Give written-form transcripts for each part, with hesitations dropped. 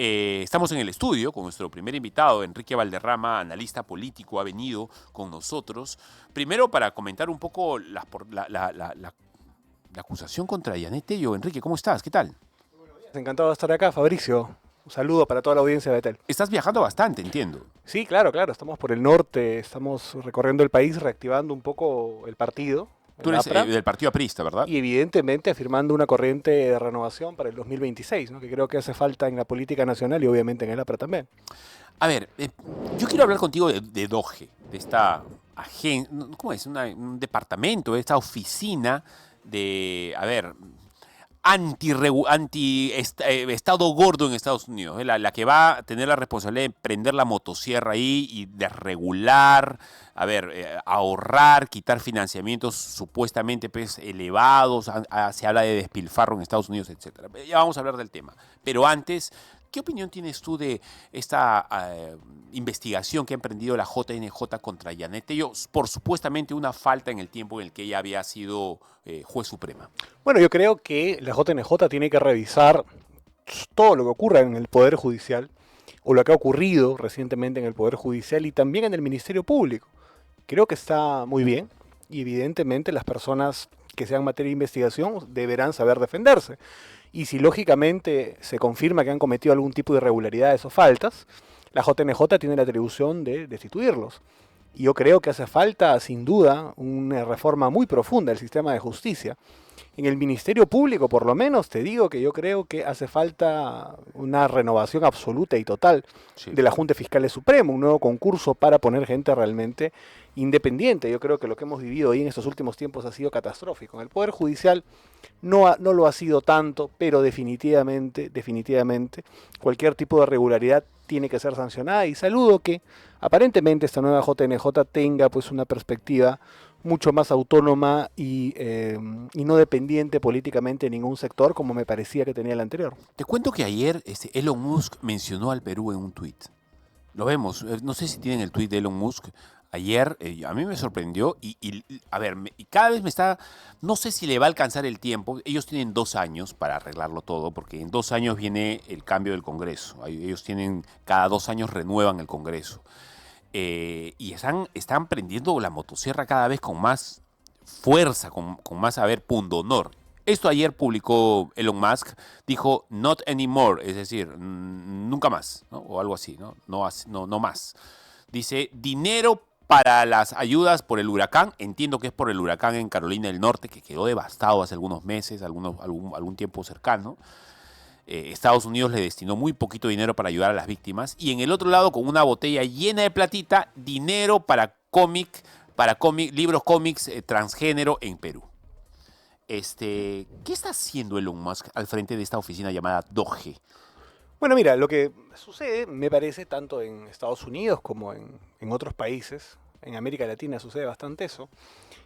Estamos en el estudio con nuestro primer invitado, Enrique Valderrama, analista político, ha venido con nosotros. Primero para comentar un poco la acusación contra Yanet Tello. Enrique, ¿cómo estás? ¿Qué tal? Encantado de estar acá, Fabricio. Un saludo para toda la audiencia de Betel. Estás viajando bastante, entiendo. Sí, claro, claro, estamos por el norte, estamos recorriendo el país, reactivando un poco el partido, Tú el eres APRA, del Partido Aprista, ¿verdad? y evidentemente afirmando una corriente de renovación para el 2026, ¿no? Que creo que hace falta en la política nacional y obviamente en el APRA también. A ver, yo quiero hablar contigo de DOGE, de esta agencia, ¿cómo es? Un departamento, de esta oficina de, a ver, estado gordo en Estados Unidos, la que va a tener la responsabilidad de prender la motosierra ahí y de regular, a ver, ahorrar, quitar financiamientos supuestamente pues, elevados, se habla de despilfarro en Estados Unidos, etcétera. Ya vamos a hablar del tema. Pero antes, ¿qué opinión tienes tú de esta investigación que ha emprendido la JNJ contra Yanet Tello por supuestamente una falta en el tiempo en el que ella había sido juez suprema? Bueno, yo creo que la JNJ tiene que revisar todo lo que ocurra en el Poder Judicial o lo que ha ocurrido recientemente en el Poder Judicial y también en el Ministerio Público. Creo que está muy bien y evidentemente las personas que sean materia de investigación deberán saber defenderse. Y si lógicamente se confirma que han cometido algún tipo de irregularidades o faltas, la JNJ tiene la atribución de destituirlos. Y yo creo que hace falta, sin duda, una reforma muy profunda del sistema de justicia. En el Ministerio Público, por lo menos, te digo que yo creo que hace falta una renovación absoluta y total Sí. de la Junta Fiscal Suprema, un nuevo concurso para poner gente realmente independiente. Yo creo que lo que hemos vivido ahí en estos últimos tiempos ha sido catastrófico. En el Poder Judicial no lo ha sido tanto, pero definitivamente, cualquier tipo de irregularidad tiene que ser sancionada y saludo que aparentemente esta nueva JNJ tenga pues una perspectiva mucho más autónoma y no dependiente políticamente de ningún sector como me parecía que tenía el anterior. Te cuento que ayer Elon Musk mencionó al Perú en un tuit. Lo vemos, no sé si tienen el tuit de Elon Musk. Ayer a mí me sorprendió a ver, y cada vez me está, no sé si le va a alcanzar el tiempo. Ellos tienen 2 años para arreglarlo todo, porque en 2 años viene el cambio del Congreso. Ellos tienen, cada 2 años renuevan el Congreso. Y están prendiendo la motosierra cada vez con más fuerza, con más, a ver, pundonor. Esto ayer publicó Elon Musk, dijo not anymore, es decir, nunca más, ¿no? O algo así, ¿no? No más. Dice, dinero para las ayudas por el huracán, entiendo que es por el huracán en Carolina del Norte, que quedó devastado hace algunos meses, algún tiempo cercano. Estados Unidos le destinó muy poquito dinero para ayudar a las víctimas. Y en el otro lado, con una botella llena de platita, dinero para libros cómics transgénero en Perú. ¿Qué está haciendo Elon Musk al frente de esta oficina llamada Doge? Bueno, mira, lo que sucede, me parece, tanto en Estados Unidos como en otros países, en América Latina sucede bastante eso,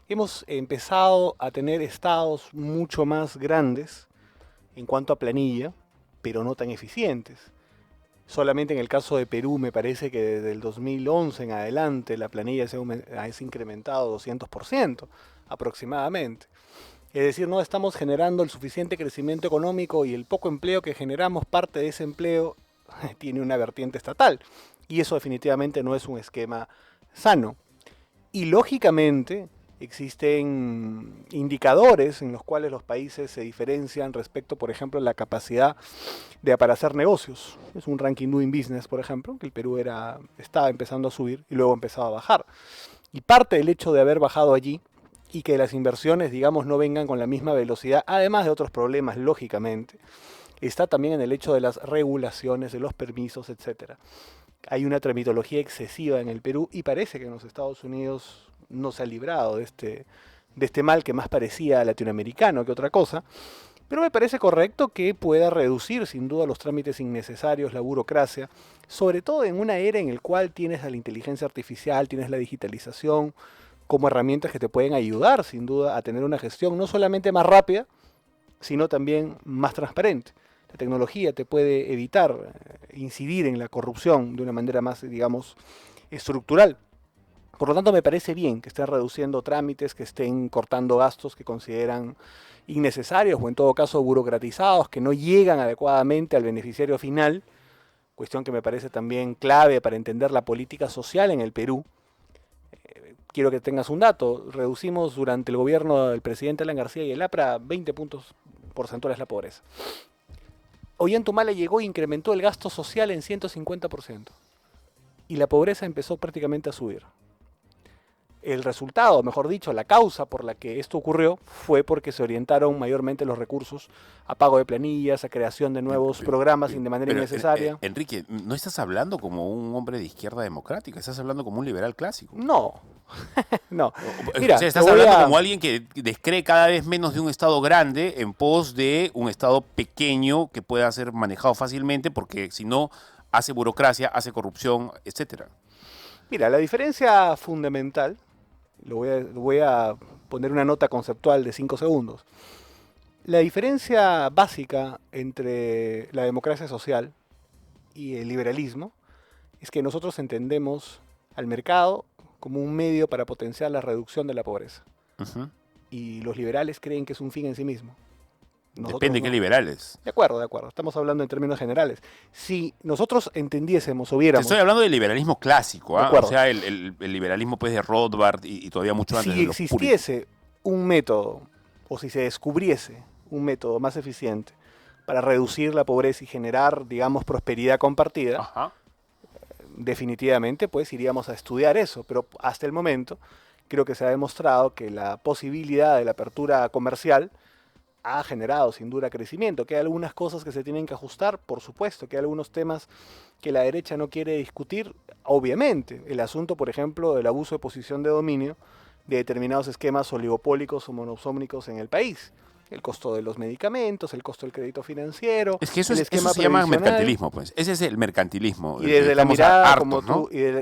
hemos empezado a tener estados mucho más grandes en cuanto a planilla, pero no tan eficientes. Solamente en el caso de Perú me parece que desde el 2011 en adelante la planilla se ha incrementado 200% aproximadamente. Es decir, no estamos generando el suficiente crecimiento económico y el poco empleo que generamos, parte de ese empleo tiene una vertiente estatal. Y eso definitivamente no es un esquema sano. Y lógicamente existen indicadores en los cuales los países se diferencian respecto, por ejemplo, a la capacidad para hacer negocios. Es un ranking Doing Business, por ejemplo, que el Perú estaba empezando a subir y luego empezaba a bajar. Y parte del hecho de haber bajado allí y que las inversiones, digamos, no vengan con la misma velocidad, además de otros problemas, lógicamente, está también en el hecho de las regulaciones, de los permisos, etcétera. Hay una tramitología excesiva en el Perú y parece que en los Estados Unidos no se ha librado de este mal que más parecía latinoamericano que otra cosa, pero me parece correcto que pueda reducir sin duda los trámites innecesarios, la burocracia, sobre todo en una era en la cual tienes a la inteligencia artificial, tienes la digitalización, como herramientas que te pueden ayudar sin duda a tener una gestión no solamente más rápida, sino también más transparente. La tecnología te puede evitar incidir en la corrupción de una manera más, digamos, estructural. Por lo tanto, me parece bien que estén reduciendo trámites, que estén cortando gastos que consideran innecesarios o en todo caso burocratizados, que no llegan adecuadamente al beneficiario final, cuestión que me parece también clave para entender la política social en el Perú. Quiero que tengas un dato. Reducimos durante el gobierno del presidente Alan García y el APRA 20 puntos porcentuales la pobreza. Ollanta Humala llegó e incrementó el gasto social en 150%. Y la pobreza empezó prácticamente a subir. El resultado, mejor dicho, la causa por la que esto ocurrió fue porque se orientaron mayormente los recursos a pago de planillas, a creación de nuevos programas de manera Pero, innecesaria. Enrique, no estás hablando como un hombre de izquierda democrática, estás hablando como un liberal clásico. No, no. Mira, o sea, estás hablando como alguien que descree cada vez menos de un Estado grande en pos de un Estado pequeño que pueda ser manejado fácilmente, porque si no, hace burocracia, hace corrupción, etcétera. Mira, la diferencia fundamental, voy a poner una nota conceptual de 5 segundos. La diferencia básica entre la democracia social y el liberalismo es que nosotros entendemos al mercado como un medio para potenciar la reducción de la pobreza. Uh-huh. Y los liberales creen que es un fin en sí mismo. Nosotros Depende de qué liberales. De acuerdo. Estamos hablando en términos generales. Si nosotros entendiésemos o viéramos... Te estoy hablando del liberalismo clásico, ¿ah? O sea, el liberalismo pues, de Rothbard y todavía mucho antes de los Si existiese un método, o si se descubriese un método más eficiente para reducir la pobreza y generar, digamos, prosperidad compartida, Ajá. definitivamente pues iríamos a estudiar eso. Pero hasta el momento creo que se ha demostrado que la posibilidad de la apertura comercial ha generado sin duda crecimiento, que hay algunas cosas que se tienen que ajustar, por supuesto, que hay algunos temas que la derecha no quiere discutir, obviamente. El asunto, por ejemplo, del abuso de posición de dominio de determinados esquemas oligopólicos o monopsónicos en el país. El costo de los medicamentos, el costo del crédito financiero. Es que eso se llama mercantilismo, pues. Ese es el mercantilismo. Y desde la mirada,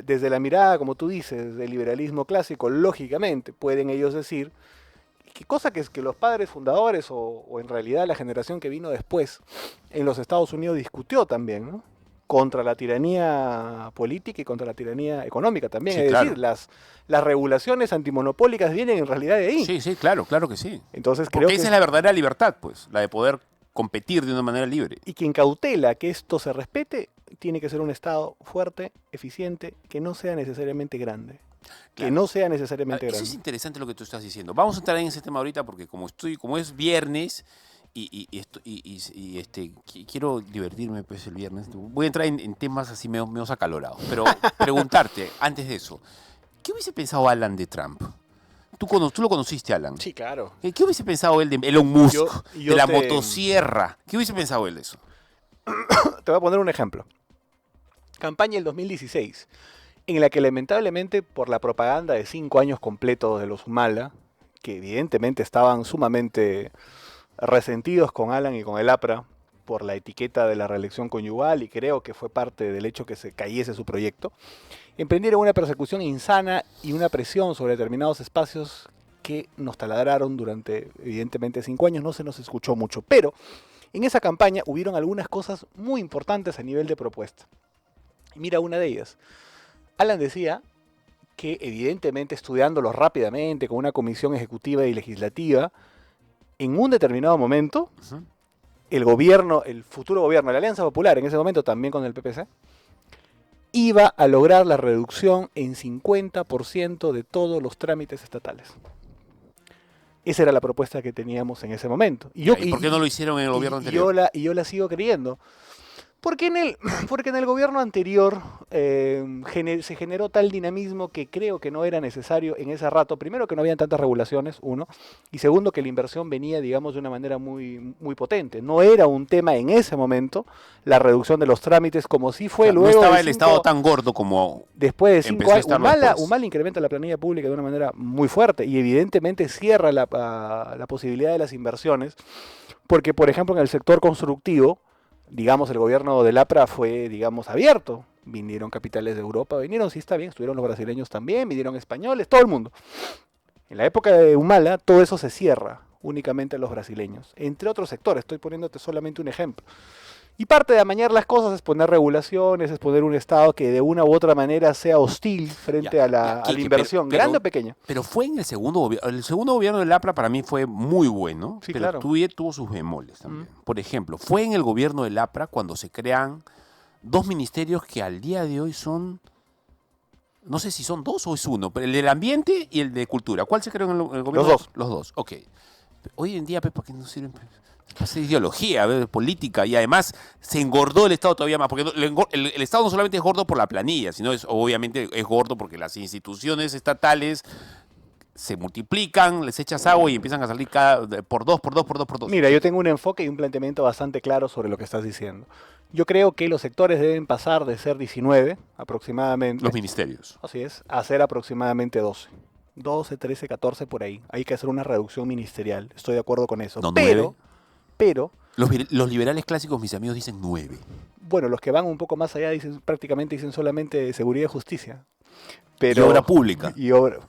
desde la mirada, como tú dices, del liberalismo clásico, lógicamente, pueden ellos decir ¿qué cosa que los padres fundadores o en realidad la generación que vino después en los Estados Unidos discutió también, ¿no? Contra la tiranía política y contra la tiranía económica también. Sí, es claro. decir, las regulaciones antimonopólicas vienen en realidad de ahí. Sí, claro que sí. Entonces Porque creo que esa es la verdadera libertad, pues, la de poder competir de una manera libre. Y quien cautela que esto se respete tiene que ser un Estado fuerte, eficiente, que no sea necesariamente grande. Claro. Que no sea necesariamente grande. Eso es interesante lo que tú estás diciendo. Vamos a entrar en ese tema ahorita porque como es viernes quiero divertirme pues el viernes. Voy a entrar en temas así medio acalorados. Pero preguntarte, antes de eso, ¿qué hubiese pensado Alan de Trump? ¿Tú lo conociste, Alan? Sí, claro. ¿Qué hubiese pensado él de Elon Musk, yo de la motosierra? ¿Qué hubiese pensado él de eso? Te voy a poner un ejemplo. Campaña del 2016, en la que lamentablemente por la propaganda de 5 años completos de los Humala, que evidentemente estaban sumamente resentidos con Alan y con el APRA por la etiqueta de la reelección conyugal, y creo que fue parte del hecho que se cayese su proyecto, emprendieron una persecución insana y una presión sobre determinados espacios que nos taladraron durante evidentemente 5 años. No se nos escuchó mucho, pero en esa campaña hubieron algunas cosas muy importantes a nivel de propuesta. Y mira una de ellas. Alan decía que evidentemente estudiándolo rápidamente con una comisión ejecutiva y legislativa, en un determinado momento, el futuro gobierno, la Alianza Popular, en ese momento también con el PPC, iba a lograr la reducción en 50% de todos los trámites estatales. Esa era la propuesta que teníamos en ese momento. ¿Y por qué no lo hicieron en el gobierno anterior? Yo la sigo creyendo. Porque en el gobierno anterior se generó tal dinamismo que creo que no era necesario en ese rato. Primero, que no habían tantas regulaciones, uno. Y segundo, que la inversión venía, digamos, de una manera muy, muy potente. No era un tema en ese momento la reducción de los trámites, como sí fue luego. No estaba el Estado tan gordo como después de 5 años. Humala incrementa la planilla pública de una manera muy fuerte y evidentemente cierra la posibilidad de las inversiones. Porque, por ejemplo, en el sector constructivo, digamos, el gobierno del APRA fue, digamos, abierto. Vinieron capitales de Europa, sí, está bien, estuvieron los brasileños también, vinieron españoles, todo el mundo. En la época de Humala, todo eso se cierra únicamente a los brasileños, entre otros sectores. Estoy poniéndote solamente un ejemplo. Y parte de amañar las cosas es poner regulaciones, es poner un Estado que de una u otra manera sea hostil frente a la inversión, grande o pequeña. Pero fue en el segundo gobierno. El segundo gobierno del APRA para mí fue muy bueno, sí, pero claro. tuvo sus bemoles también. Por ejemplo, fue en el gobierno del APRA cuando se crean dos ministerios que al día de hoy son, no sé si son dos o es uno, pero el del ambiente y el de cultura. ¿Cuál se creó en el gobierno? Los dos. Los dos, ok. Hoy en día, ¿para qué no sirven? Es ideología, política, y además se engordó el Estado todavía más, porque el Estado no solamente es gordo por la planilla, sino obviamente es gordo porque las instituciones estatales se multiplican, les echas agua y empiezan a salir por dos, por dos, por dos, por dos. Mira, yo tengo un enfoque y un planteamiento bastante claro sobre lo que estás diciendo. Yo creo que los sectores deben pasar de ser 19 aproximadamente, Los ministerios. así es, a ser aproximadamente 12. 12, 13, 14 por ahí. Hay que hacer una reducción ministerial. Estoy de acuerdo con eso. No, pero, 9. pero, Los liberales clásicos, mis amigos, dicen 9. bueno, los que van un poco más allá dicen, prácticamente dicen solamente seguridad y justicia. Y obra pública. Y obra.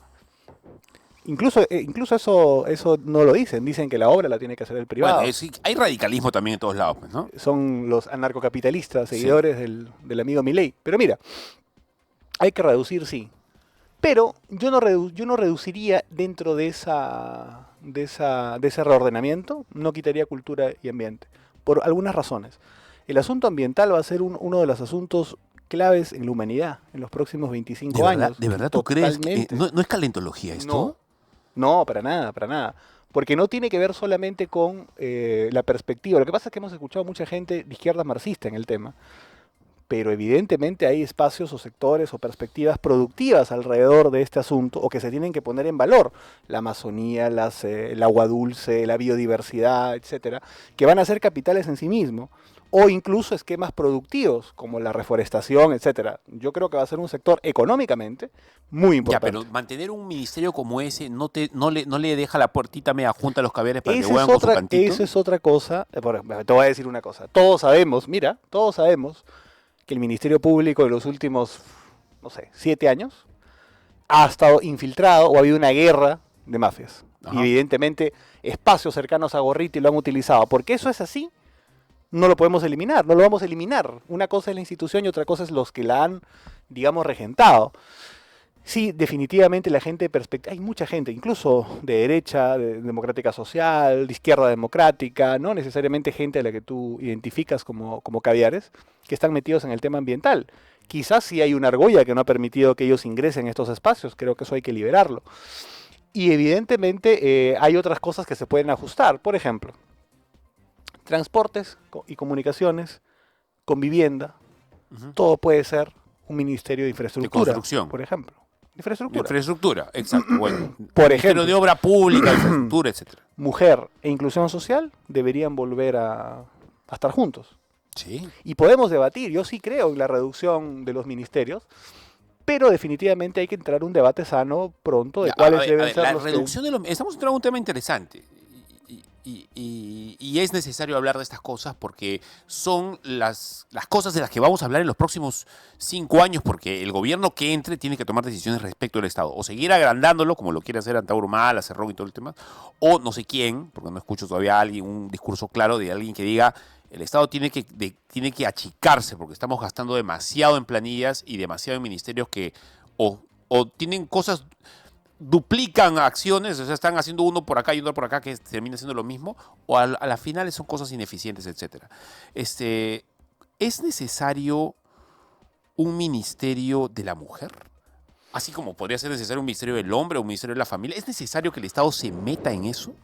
Incluso eso no lo dicen. Dicen que la obra la tiene que hacer el privado. Bueno, hay radicalismo también en todos lados, pues, ¿no? Son los anarcocapitalistas, Sí. seguidores del amigo Milei. Pero mira, hay que reducir, sí. Pero yo no reduciría dentro de ese reordenamiento, no quitaría cultura y ambiente, por algunas razones. El asunto ambiental va a ser uno de los asuntos claves en la humanidad en los próximos 25 años. ¿De verdad tú crees que Totalmente. no es calentología esto? No, para nada, para nada. Porque no tiene que ver solamente con la perspectiva. Lo que pasa es que hemos escuchado mucha gente de izquierda marxista en el tema, pero evidentemente hay espacios o sectores o perspectivas productivas alrededor de este asunto o que se tienen que poner en valor. La Amazonía, el agua dulce, la biodiversidad, etcétera, que van a ser capitales en sí mismos. O incluso esquemas productivos como la reforestación, etcétera. Yo creo que va a ser un sector económicamente muy Ya, importante. pero mantener un ministerio como ese no le deja la puertita media junta a los caviares para que Esa jueguen es con su otra, cantito. esa es otra cosa. Te voy a decir una cosa. Todos sabemos, mira, todos sabemos que el Ministerio Público de los últimos, no sé, 7 años ha estado infiltrado o ha habido una guerra de mafias. Ajá. Y evidentemente espacios cercanos a Gorriti lo han utilizado. Porque eso es así, no lo podemos eliminar, no lo vamos a eliminar. Una cosa es la institución y otra cosa es los que la han, digamos, regentado. Sí, definitivamente la gente de perspectiva, hay mucha gente, incluso de derecha, de democrática social, de izquierda democrática, no necesariamente gente a la que tú identificas como caviares, que están metidos en el tema ambiental. Quizás sí hay una argolla que no ha permitido que ellos ingresen en estos espacios, creo que eso hay que liberarlo. Y evidentemente hay otras cosas que se pueden ajustar, por ejemplo, transportes y comunicaciones con vivienda, Ujú. todo puede ser un ministerio de infraestructura, construcción. por ejemplo. De Infraestructura. infraestructura, exacto. Bueno, Por ministerio ejemplo. de obra pública, infraestructura, etcétera. Mujer e inclusión social deberían volver a estar juntos. Sí. Y podemos debatir, yo sí creo en la reducción de los ministerios, pero definitivamente hay que entrar a un debate sano pronto de Ya, cuáles a deben ver, ser la los que- reducción de los... Estamos entrando en un tema interesante. Y es necesario hablar de estas cosas porque son las cosas de las que vamos a hablar en los próximos 5 años, porque el gobierno que entre tiene que tomar decisiones respecto del Estado. O seguir agrandándolo, como lo quiere hacer Antauro Mala, Cerrón y todo el tema, o no sé quién, porque no escucho todavía a alguien, un discurso claro de alguien que diga el Estado tiene que achicarse porque estamos gastando demasiado en planillas y demasiado en ministerios que o tienen cosas, duplican acciones, o sea, están haciendo uno por acá y otro por acá que termina siendo lo mismo, o a la final son cosas ineficientes, etcétera. ¿Es necesario un ministerio de la mujer? Así como podría ser necesario un ministerio del hombre o un ministerio de la familia. ¿Es necesario que el Estado se meta en eso?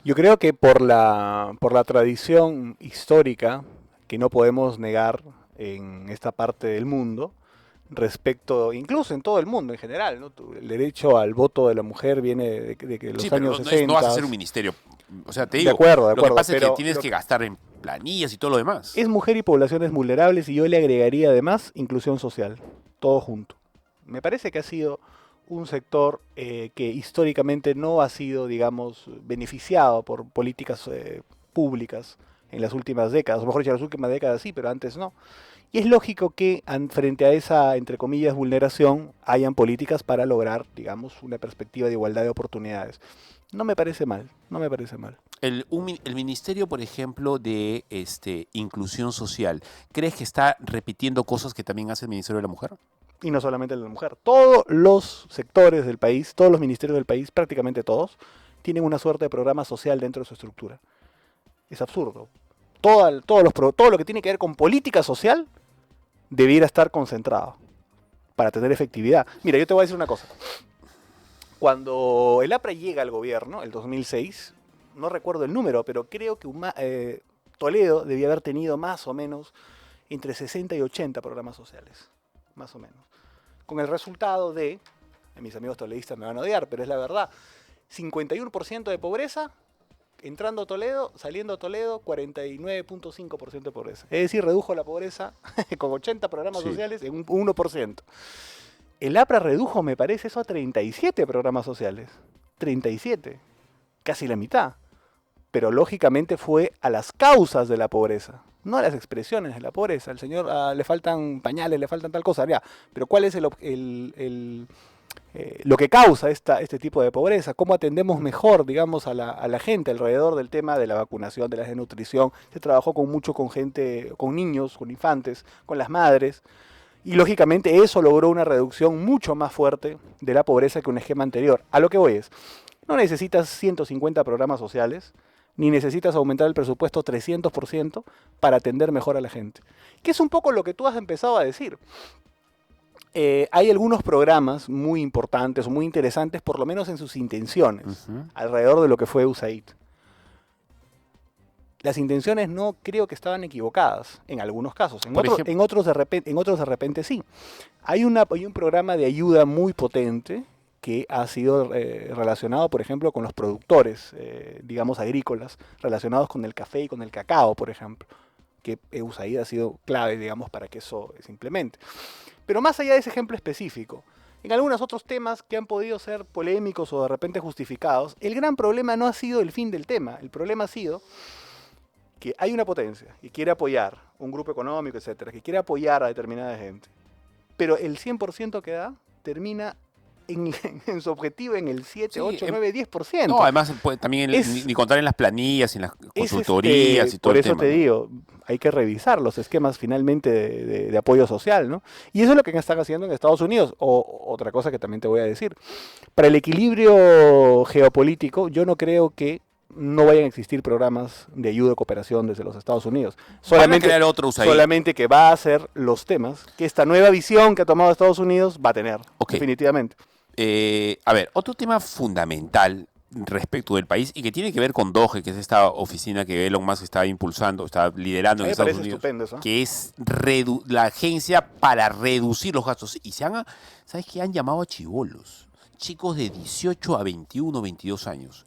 Yo creo que por la tradición histórica que no podemos negar en esta parte del mundo, respecto, incluso en todo el mundo en general, ¿no? El derecho al voto de la mujer viene de que los Sí, pero años no, 60. no vas a hacer un ministerio. O sea, te De digo, acuerdo, lo que pasa es pero que tienes que gastar en planillas y todo lo demás. es mujer y poblaciones vulnerables y yo le agregaría además inclusión social, todo junto. Me parece que ha sido un sector que históricamente no ha sido, digamos, beneficiado por políticas públicas en las últimas décadas, o mejor dicho, en las últimas décadas sí, pero antes no. Y es lógico que frente a esa, entre comillas, vulneración, hayan políticas para lograr, digamos, una perspectiva de igualdad de oportunidades. No me parece mal, no me parece mal. El ministerio, por ejemplo, de inclusión social, ¿crees que está repitiendo cosas que también hace el Ministerio de la Mujer? Y no solamente el de la mujer. Todos los sectores del país, todos los ministerios del país, prácticamente todos, tienen una suerte de programa social dentro de su estructura. Es absurdo. Todo lo que tiene que ver con política social debiera estar concentrado para tener efectividad. Mira, yo te voy a decir una cosa. Cuando el APRA llega al gobierno, el 2006, no recuerdo el número, pero creo que Toledo debía haber tenido más o menos entre 60 y 80 programas sociales, más o menos. Con el resultado de, mis amigos toledistas me van a odiar, pero es la verdad, 51% de pobreza, entrando a Toledo, saliendo a Toledo, 49.5% de pobreza. Es decir, redujo la pobreza con 80 programas sociales en un 1%. El APRA redujo, me parece, eso a 37 programas sociales. 37. Casi la mitad. Pero lógicamente fue a las causas de la pobreza, no a las expresiones de la pobreza. Al señor le faltan pañales, le faltan tal cosa, ya. Pero ¿cuál es lo que causa este tipo de pobreza? ¿Cómo atendemos mejor, digamos, a la gente alrededor del tema de la vacunación, de la desnutrición? Se trabajó mucho con gente, con niños, con infantes, con las madres. Y lógicamente eso logró una reducción mucho más fuerte de la pobreza que un esquema anterior. A lo que voy es, no necesitas 150 programas sociales, ni necesitas aumentar el presupuesto 300% para atender mejor a la gente. Que es un poco lo que tú has empezado a decir. Hay algunos programas muy importantes, muy interesantes, por lo menos en sus intenciones, alrededor de lo que fue USAID. Las intenciones no creo que estaban equivocadas, en algunos casos. En otros de repente sí. Hay un programa de ayuda muy potente que ha sido relacionado, por ejemplo, con los productores, digamos, agrícolas, relacionados con el café y con el cacao, por ejemplo, que USAID ha sido clave, digamos, para que eso se implemente. Pero más allá de ese ejemplo específico, en algunos otros temas que han podido ser polémicos o de repente justificados, el gran problema no ha sido el fin del tema. El problema ha sido que hay una potencia que quiere apoyar un grupo económico, etcétera, que quiere apoyar a determinada gente, pero el 100% que da termina en su objetivo en el 7, 8, 9, 10%. No, además también ni contar en las planillas, en las consultorías y todo el tema. Por eso te digo, hay que revisar los esquemas finalmente de apoyo social, ¿no? Y eso es lo que están haciendo en Estados Unidos. Otra cosa que también te voy a decir. Para el equilibrio geopolítico, yo no creo que no vayan a existir programas de ayuda y cooperación desde los Estados Unidos. Solamente que va a hacer los temas que esta nueva visión que ha tomado Estados Unidos va a tener, definitivamente. A ver, otro tema fundamental respecto del país y que tiene que ver con DOGE, que es esta oficina que Elon Musk está impulsando, está liderando en Estados Unidos, que es la agencia para reducir los gastos. Y ¿sabes qué? Han llamado a chibolos. Chicos de 18 a 21, 22 años.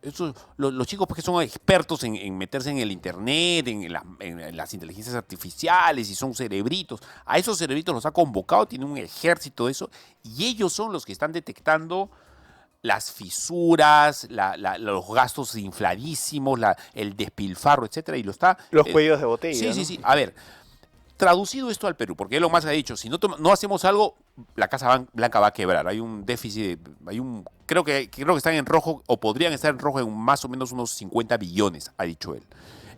Los chicos pues, que son expertos en meterse en el internet, en las inteligencias artificiales y son cerebritos. A esos cerebritos los ha convocado, tienen un ejército de eso, y ellos son los que están detectando las fisuras, los gastos infladísimos, el despilfarro, etcétera, y los cuellos de botella. Sí. A ver, traducido esto al Perú, porque Elon Musk ha dicho, si no hacemos algo, la Casa Blanca va a quebrar. Hay un déficit, creo que están en rojo, o podrían estar en rojo en más o menos unos 50 billones, ha dicho él.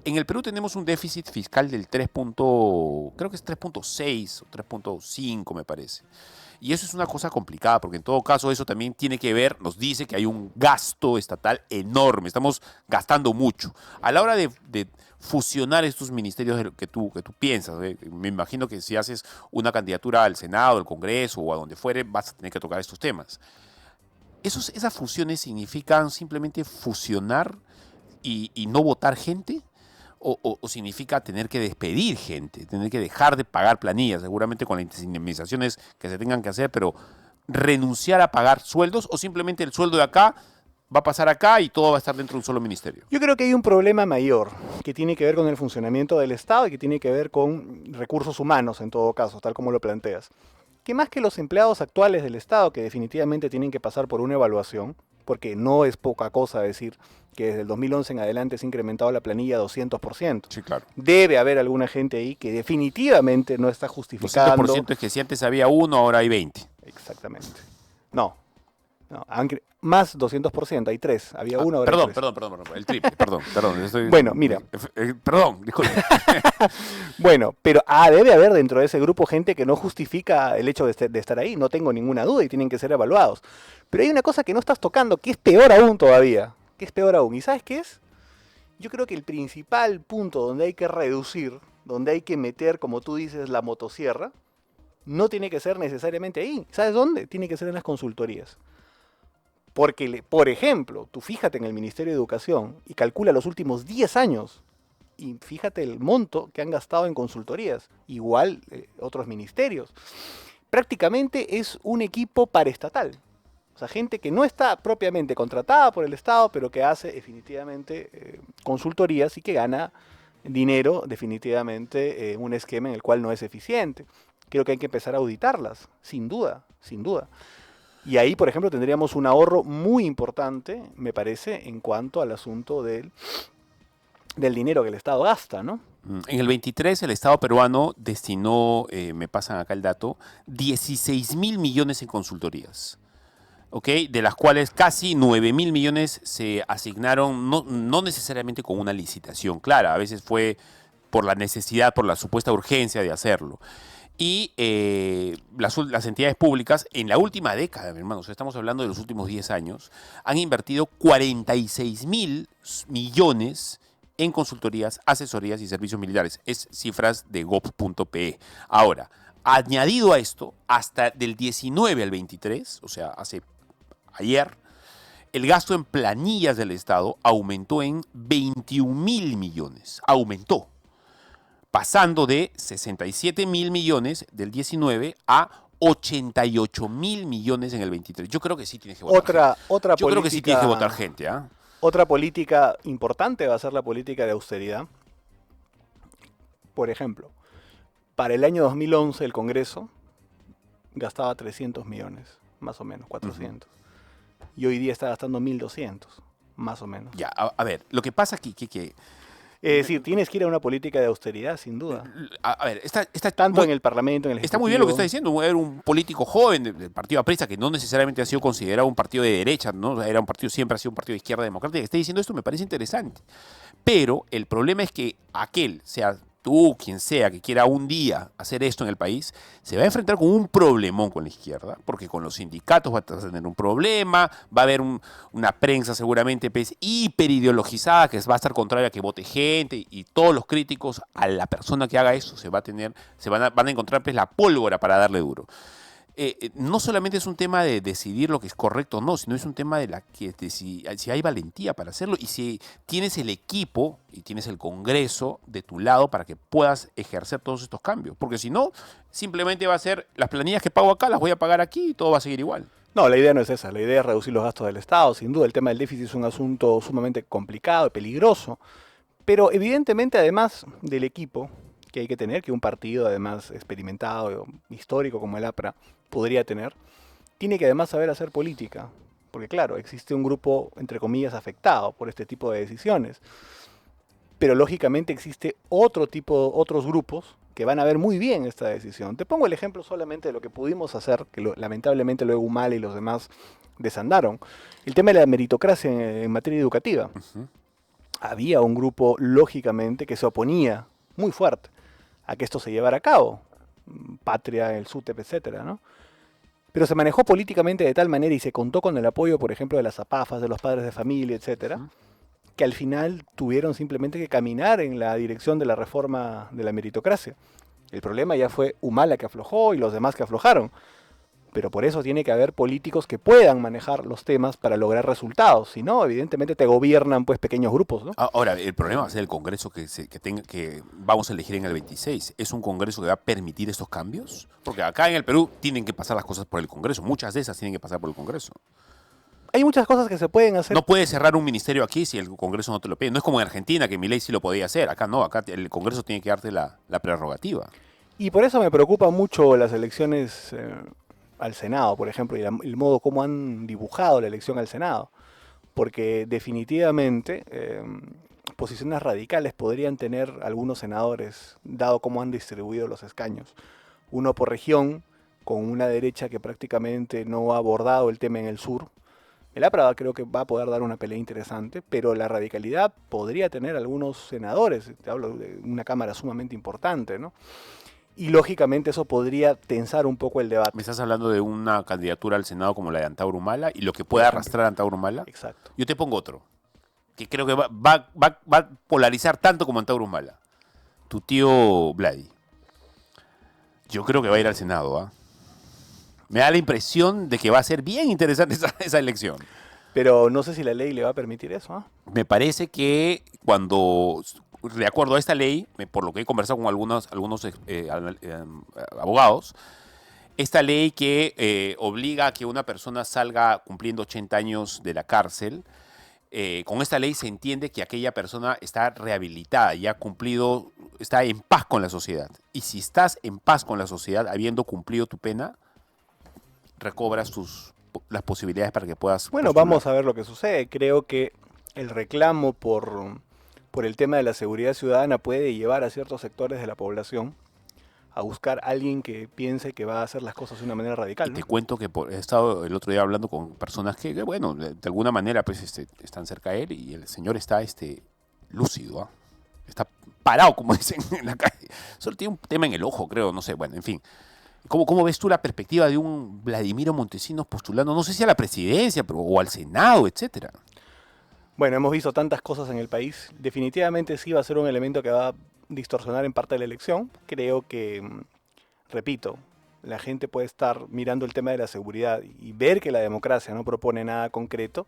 En el Perú tenemos un déficit fiscal del creo que es 3.6 o 3.5 me parece. Y eso es una cosa complicada, porque en todo caso eso también tiene que ver, nos dice que hay un gasto estatal enorme, estamos gastando mucho. A la hora de fusionar estos ministerios que tú piensas, me imagino que si haces una candidatura al Senado, al Congreso o a donde fuere, vas a tener que tocar estos temas. ¿Esas fusiones significan simplemente fusionar y no votar gente? ¿O significa tener que despedir gente, tener que dejar de pagar planillas, seguramente con las indemnizaciones que se tengan que hacer, pero renunciar a pagar sueldos, o simplemente el sueldo de acá va a pasar acá y todo va a estar dentro de un solo ministerio? Yo creo que hay un problema mayor que tiene que ver con el funcionamiento del Estado y que tiene que ver con recursos humanos en todo caso, tal como lo planteas. Que más que los empleados actuales del Estado, que definitivamente tienen que pasar por una evaluación, porque no es poca cosa decir que desde el 2011 en adelante se ha incrementado la planilla 200%. Sí, claro. Debe haber alguna gente ahí que definitivamente no está justificando. 200% es que si antes había 1, ahora hay 20. Exactamente. No, más 200%, hay 3. Había 1, ahora hay 3. Perdón, el triple, perdón. Bueno, mira. Perdón, disculpe. Bueno, pero debe haber dentro de ese grupo gente que no justifica el hecho de estar ahí, no tengo ninguna duda, y tienen que ser evaluados. Pero hay una cosa que no estás tocando, que es peor aún todavía, ¿Y sabes qué es? Yo creo que el principal punto donde hay que reducir, donde hay que meter, como tú dices, la motosierra, no tiene que ser necesariamente ahí. ¿Sabes dónde? Tiene que ser en las consultorías. Porque, por ejemplo, tú fíjate en el Ministerio de Educación y calcula los últimos 10 años y fíjate el monto que han gastado en consultorías. Igual otros ministerios. Prácticamente es un equipo paraestatal. O sea, gente que no está propiamente contratada por el Estado, pero que hace definitivamente consultorías y que gana dinero definitivamente en un esquema en el cual no es eficiente. Creo que hay que empezar a auditarlas, sin duda, sin duda. Y ahí, por ejemplo, tendríamos un ahorro muy importante, me parece, en cuanto al asunto del dinero que el Estado gasta, ¿no? En el 23 el Estado peruano destinó, me pasan acá el dato, 16.000 millones en consultorías. ¿Ok? De las cuales casi 9.000 millones se asignaron, no necesariamente con una licitación clara, a veces fue por la necesidad, por la supuesta urgencia de hacerlo. Y las entidades públicas, en la última década, mi hermano, o sea, estamos hablando de los últimos 10 años, han invertido 46.000 millones en consultorías, asesorías y servicios militares. Es cifras de gov.pe. Ahora, añadido a esto, hasta del 19 al 23, o sea, ayer, el gasto en planillas del Estado aumentó en 21.000 millones. Aumentó, pasando de 67.000 millones del 19 a 88.000 millones en el 23. Yo creo que sí tienes que votar gente. Yo creo que sí tienes que votar gente. Otra política importante va a ser la política de austeridad. Por ejemplo, para el año 2011 el Congreso gastaba 300 millones, más o menos, 400. Y hoy día está gastando 1.200, más o menos. Ya, a ver, lo que pasa aquí que Es decir, tienes que ir a una política de austeridad, sin duda. a ver, está Tanto muy, en el Parlamento, en el Ejecutivo. está muy bien lo que está diciendo. Era un político joven del Partido Aprista que no necesariamente ha sido considerado un partido de derecha, ¿no? Era un partido, siempre ha sido un partido de izquierda democrática. Que esté diciendo esto me parece interesante. Pero el problema es que aquel, sea tú, quien sea, que quiera un día hacer esto en el país, se va a enfrentar con un problemón con la izquierda, porque con los sindicatos va a tener un problema, va a haber una prensa seguramente pues, hiperideologizada que va a estar contraria a que vote gente, y todos los críticos a la persona que haga eso van a encontrar pues, la pólvora para darle duro. No solamente es un tema de decidir lo que es correcto o no, sino es un tema de si hay valentía para hacerlo y si tienes el equipo y tienes el Congreso de tu lado para que puedas ejercer todos estos cambios. Porque si no, simplemente va a ser las planillas que pago acá, las voy a pagar aquí y todo va a seguir igual. No, la idea no es esa. La idea es reducir los gastos del Estado. Sin duda, el tema del déficit es un asunto sumamente complicado y peligroso. Pero evidentemente, además del equipo que hay que tener, que un partido además experimentado, histórico como el APRA podría tener, tiene que además saber hacer política. Porque claro, existe un grupo, entre comillas, afectado por este tipo de decisiones. Pero lógicamente existe otros grupos que van a ver muy bien esta decisión. Te pongo el ejemplo solamente de lo que pudimos hacer, que lamentablemente luego Humala y los demás desandaron. El tema de la meritocracia en materia educativa. Había un grupo, lógicamente, que se oponía muy fuerte a que esto se llevara a cabo. Patria, el SUTEP, etcétera, ¿no? Pero se manejó políticamente de tal manera y se contó con el apoyo, por ejemplo, de las APAFAS, de los padres de familia, etcétera, que al final tuvieron simplemente que caminar en la dirección de la reforma de la meritocracia. El problema ya fue Humala que aflojó y los demás que aflojaron. Pero por eso tiene que haber políticos que puedan manejar los temas para lograr resultados. Si no, evidentemente te gobiernan pues pequeños grupos, ¿no? Ahora, el problema va a ser el Congreso que vamos a elegir en el 26. ¿Es un Congreso que va a permitir estos cambios? Porque acá en el Perú tienen que pasar las cosas por el Congreso. Muchas de esas tienen que pasar por el Congreso. Hay muchas cosas que se pueden hacer. No puedes cerrar un ministerio aquí si el Congreso no te lo pide. No es como en Argentina, que Milei sí lo podía hacer. Acá no, acá el Congreso tiene que darte la prerrogativa. Y por eso me preocupan mucho las elecciones al Senado, por ejemplo, y el modo como han dibujado la elección al Senado. Porque definitivamente posiciones radicales podrían tener algunos senadores, dado cómo han distribuido los escaños. Uno por región, con una derecha que prácticamente no ha abordado el tema en el sur. El APRA creo que va a poder dar una pelea interesante, pero la radicalidad podría tener algunos senadores, te hablo de una cámara sumamente importante, ¿no? Y lógicamente eso podría tensar un poco el debate. Me estás hablando de una candidatura al Senado como la de Antauro Humala y lo que puede arrastrar a Antauro Humala. Exacto. Yo te pongo otro, que creo que va a polarizar tanto como Antauro Humala. Tu tío Vladi. Yo creo que va a ir al Senado, ¿ah? Me da la impresión de que va a ser bien interesante esa elección. Pero no sé si la ley le va a permitir eso, ¿ah? Me parece que cuando, de acuerdo a esta ley, por lo que he conversado con algunos abogados, esta ley que obliga a que una persona salga cumpliendo 80 años de la cárcel, con esta ley se entiende que aquella persona está rehabilitada, ya ha cumplido, está en paz con la sociedad. Y si estás en paz con la sociedad, habiendo cumplido tu pena, recobras las posibilidades para que puedas Bueno, postular. vamos a ver lo que sucede. Creo que el reclamo por el tema de la seguridad ciudadana puede llevar a ciertos sectores de la población a buscar a alguien que piense que va a hacer las cosas de una manera radical, Y ¿no? te cuento que he estado el otro día hablando con personas que, bueno, de alguna manera pues están cerca de él y el señor está lúcido, ¿ah? Está parado, como dicen en la calle. Solo tiene un tema en el ojo, creo, no sé, bueno, en fin. ¿Cómo ves tú la perspectiva de un Vladimiro Montesinos postulando, no sé si a la presidencia, o al Senado, etcétera? Bueno, hemos visto tantas cosas en el país. Definitivamente sí va a ser un elemento que va a distorsionar en parte la elección. Creo que, repito, la gente puede estar mirando el tema de la seguridad y ver que la democracia no propone nada concreto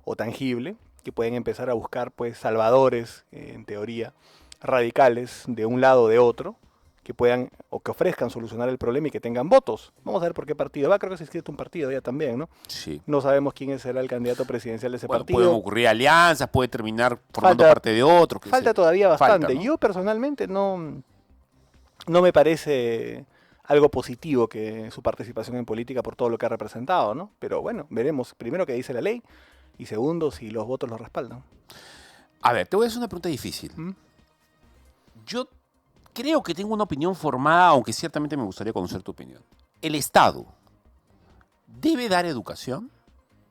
o tangible, que pueden empezar a buscar pues salvadores, en teoría, radicales de un lado o de otro, que puedan o que ofrezcan solucionar el problema y que tengan votos. Vamos a ver por qué partido va. Creo que se ha inscrito un partido ya también, ¿no? Sí. No sabemos quién será el candidato presidencial de ese Bueno, partido. pueden ocurrir alianzas, puede terminar formando Falta- parte de otro. qué sé Falta yo. todavía bastante. Falta, ¿no? Yo personalmente no me parece algo positivo que su participación en política por todo lo que ha representado, ¿no? Pero bueno, veremos primero qué dice la ley y segundo si los votos lo respaldan. A ver, te voy a hacer una pregunta difícil. ¿Mm? Yo creo que tengo una opinión formada, aunque ciertamente me gustaría conocer tu opinión. ¿El Estado debe dar educación?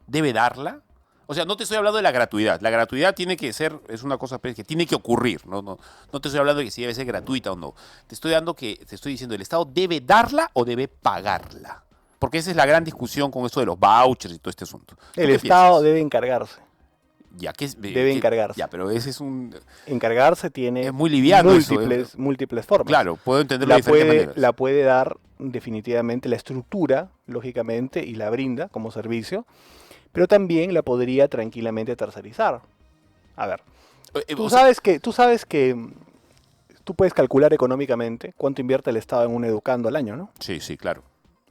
¿Debe darla? O sea, no te estoy hablando de la gratuidad. La gratuidad tiene que ser, es una cosa que tiene que ocurrir. No te estoy hablando de que si debe ser gratuita o no. Te estoy diciendo, ¿el Estado debe darla o debe pagarla? Porque esa es la gran discusión con esto de los vouchers y todo este asunto. ¿Tú El qué Estado piensas? debe encargarse. Ya, Debe encargarse. Ya, pero ese es Encargarse tiene es muy liviano eso, múltiples formas. Claro, puedo entenderlo de La diferentes puede, maneras. la puede dar definitivamente la estructura, lógicamente, y la brinda como servicio, pero también la podría tranquilamente tercerizar. A ver, tú O sea, sabes que tú puedes calcular económicamente cuánto invierte el Estado en un educando al año, ¿no? sí, claro.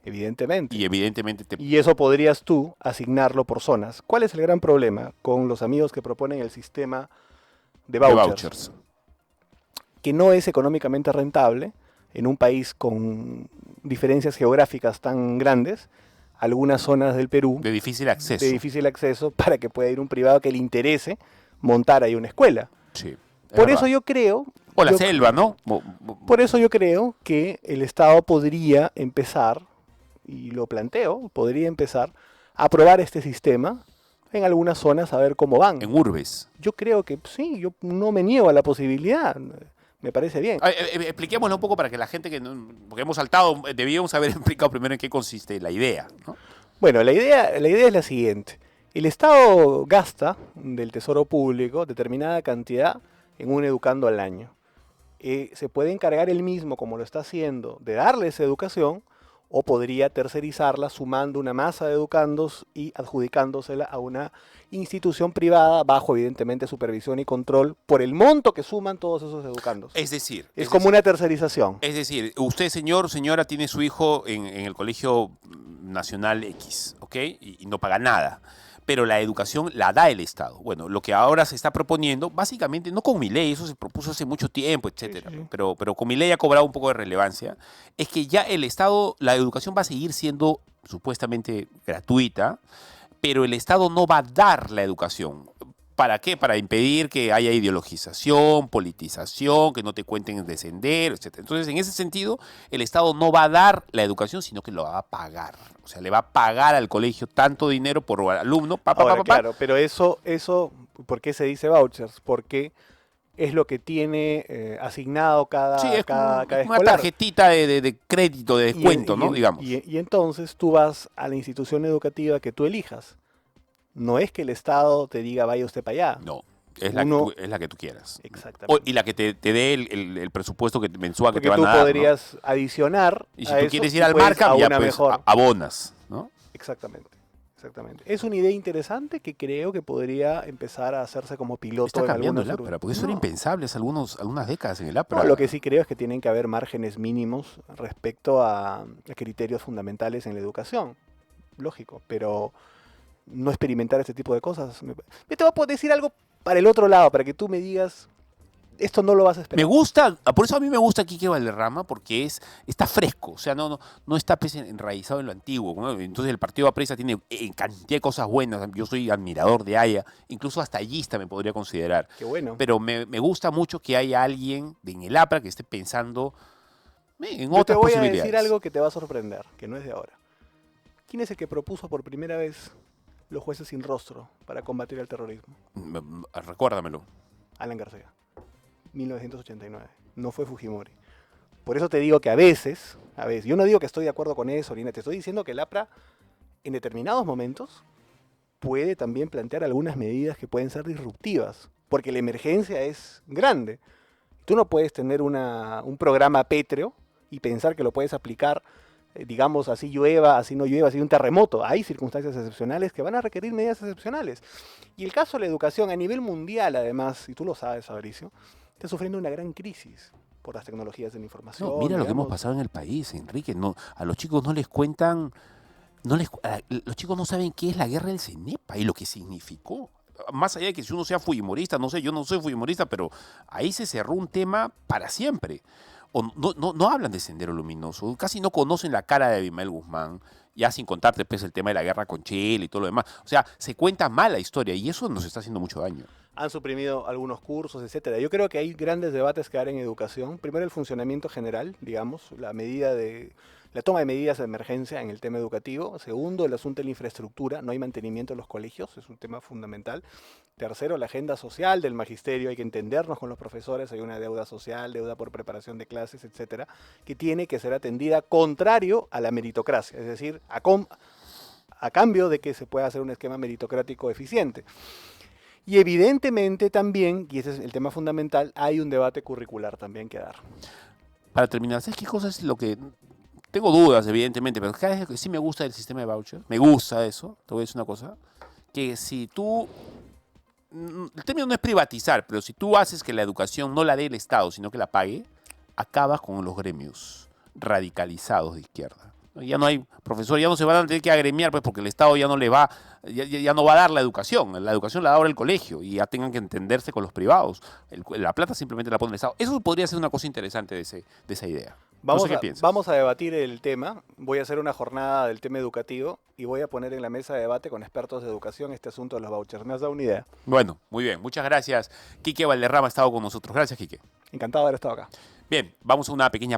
Evidentemente. Y evidentemente Y eso podrías tú asignarlo por zonas. ¿Cuál es el gran problema con los amigos que proponen el sistema de de vouchers? vouchers. Que no es económicamente rentable en un país con diferencias geográficas tan grandes, algunas zonas del Perú De difícil acceso. de difícil acceso para que pueda ir un privado que le interese montar ahí una escuela. Sí, es Por verdad. eso yo creo, O la yo- selva, ¿no? por eso yo creo que el Estado podría empezar, y lo planteo, podría empezar a probar este sistema en algunas zonas a ver cómo van. En urbes. Yo creo que sí, yo no me niego a la posibilidad. Me parece bien. Expliquémoslo un poco para que la gente porque hemos saltado, debíamos haber explicado primero en qué consiste la idea, ¿no? Bueno, la idea es la siguiente. El Estado gasta del Tesoro Público determinada cantidad en un educando al año. Se puede encargar él mismo, como lo está haciendo, de darle esa educación, o podría tercerizarla sumando una masa de educandos y adjudicándosela a una institución privada bajo, evidentemente, supervisión y control por el monto que suman todos esos educandos. Es decir, Es como una tercerización. es decir, usted, señor, señora, tiene su hijo en el colegio nacional X, ¿ok? Y no paga nada. Pero la educación la da el Estado. Bueno, lo que ahora se está proponiendo, básicamente, no con mi ley, eso se propuso hace mucho tiempo, etcétera, sí. pero con mi ley ha cobrado un poco de relevancia, es que ya el Estado, la educación va a seguir siendo supuestamente gratuita, pero el Estado no va a dar la educación. ¿Para qué? Para impedir que haya ideologización, politización, que no te cuenten de sendero, etc. Entonces, en ese sentido, el Estado no va a dar la educación, sino que lo va a pagar. O sea, le va a pagar al colegio tanto dinero por alumno. Ahora, claro, pero eso, ¿por qué se dice vouchers? Porque es lo que tiene asignado cada, Sí, es cada como una escolar. tarjetita de crédito, de descuento, ¿no? Digamos. Y entonces tú vas a la institución educativa que tú elijas. No es que el Estado te diga vaya usted para allá. No. es la que tú quieras. Exactamente. Y la que te dé el presupuesto mensual que Porque te van tú a dar, ¿no? podrías adicionar Y si a tú eso quieres y ir al puedes marca, a ya una pues mejor. abonas, ¿no? Exactamente. Es una idea interesante que creo que podría empezar a hacerse como piloto Está en cambiando algunas el APRA, porque eso era No. impensable hace algunas décadas en el APRA. No, lo que sí creo es que tienen que haber márgenes mínimos respecto a criterios fundamentales en la educación. Lógico, pero no experimentar este tipo de cosas. Yo te voy a decir algo para el otro lado, para que tú me digas, esto no lo vas a Me esperar. gusta, por eso a mí me gusta Quique Valderrama, porque está fresco, o sea, no está pues, enraizado en lo antiguo, ¿no? Entonces el Partido Apresa tiene cantidad de cosas buenas, yo soy admirador de Haya, incluso hasta allista me podría considerar, Qué bueno. pero me gusta mucho que haya alguien en el APRA que esté pensando en Yo te otras voy a posibilidades. decir algo que te va a sorprender, que no es de ahora. ¿Quién es el que propuso por primera vez los jueces sin rostro para combatir el terrorismo? Recuérdamelo. Alan García, 1989. No fue Fujimori. Por eso te digo que a veces, yo no digo que estoy de acuerdo con eso, Lina, te estoy diciendo que el APRA en determinados momentos puede también plantear algunas medidas que pueden ser disruptivas, porque la emergencia es grande. Tú no puedes tener un programa pétreo y pensar que lo puedes aplicar, digamos, así llueva, así no llueva, así un terremoto. Hay circunstancias excepcionales que van a requerir medidas excepcionales. Y el caso de la educación a nivel mundial, además, y tú lo sabes, Fabricio, está sufriendo una gran crisis por las tecnologías de la información. No, mira lo que hemos digamos. pasado en el país, Enrique. No, a los chicos no les cuentan, los chicos no saben qué es la guerra del CENEPA y lo que significó. Más allá de que si uno sea fujimorista, no sé, yo no soy fujimorista, pero ahí se cerró un tema para siempre. O no hablan de Sendero Luminoso, casi no conocen la cara de Abimael Guzmán, ya sin contarte pues, el tema de la guerra con Chile y todo lo demás. O sea, se cuenta mal la historia y eso nos está haciendo mucho daño. Han suprimido algunos cursos, etcétera. Yo creo que hay grandes debates que dar en educación. Primero, el funcionamiento general, digamos, la toma de medidas de emergencia en el tema educativo. Segundo, el asunto de la infraestructura. No hay mantenimiento en los colegios, es un tema fundamental. Tercero, la agenda social del magisterio. Hay que entendernos con los profesores. Hay una deuda social, deuda por preparación de clases, etcétera, que tiene que ser atendida contrario a la meritocracia, es decir, a cambio de que se pueda hacer un esquema meritocrático eficiente. Y evidentemente también, y ese es el tema fundamental, hay un debate curricular también que dar. Para terminar, ¿sabes qué cosa es lo que...? Tengo dudas, evidentemente, pero cada vez que sí me gusta el sistema de voucher, me gusta eso, te voy a decir una cosa, que si tú... El término no es privatizar, pero si tú haces que la educación no la dé el Estado, sino que la pague, acabas con los gremios radicalizados de izquierda. Ya no hay profesores, ya no se van a tener que agremiar, pues porque el Estado ya no le va, ya no va a dar la educación la da ahora el colegio y ya tengan que entenderse con los privados. La plata simplemente la pone el Estado. Eso podría ser una cosa interesante de esa idea. No sé qué piensas. Vamos a debatir el tema. Voy a hacer una jornada del tema educativo y voy a poner en la mesa de debate con expertos de educación este asunto de los vouchers. ¿Me has dado una idea? Bueno, muy bien. Muchas gracias. Quique Valderrama ha estado con nosotros. Gracias, Quique. Encantado de haber estado acá. Bien, vamos a una pequeña